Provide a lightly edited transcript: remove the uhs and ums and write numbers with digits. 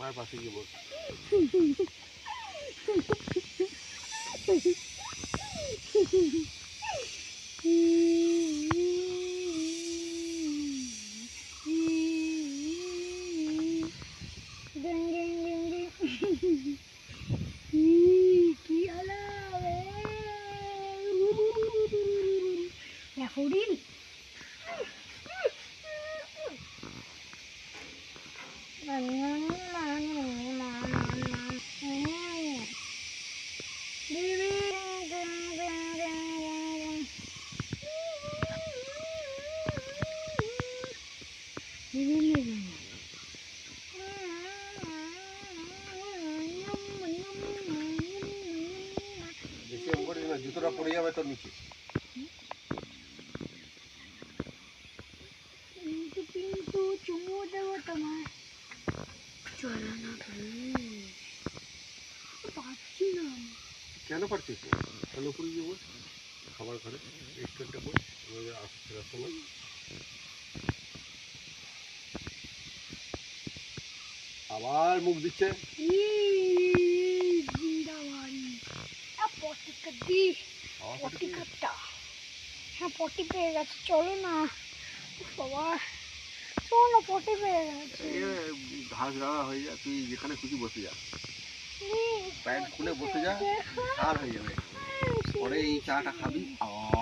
মার পাশে গিয়ে বস। হরিণ বেশি অঙ্ক করিস না, জুতোটা পড়ে যাবে তোর নিচে। কিন্তু চুমু দেবো তোমার চলো না পাচ্ছি না। কেন পারছিস না? তাহলে উপরে গিয়ে বস, খাবার ঘরে রেস্টুরেন্টে বস, ফেরার সময়। আবার মুখ দিচ্ছে। হ্যাঁ পটি পেয়ে গেছে, চলো না বাবা, চলো না পটি পেয়ে গেছে। ঘাস গাড়া হয়ে যা, তুই যেখানে খুশি বসে যা, প্যান্ট খুলে বসে যা, আর হয়ে যাবে। পরে এই চাটা খাবি।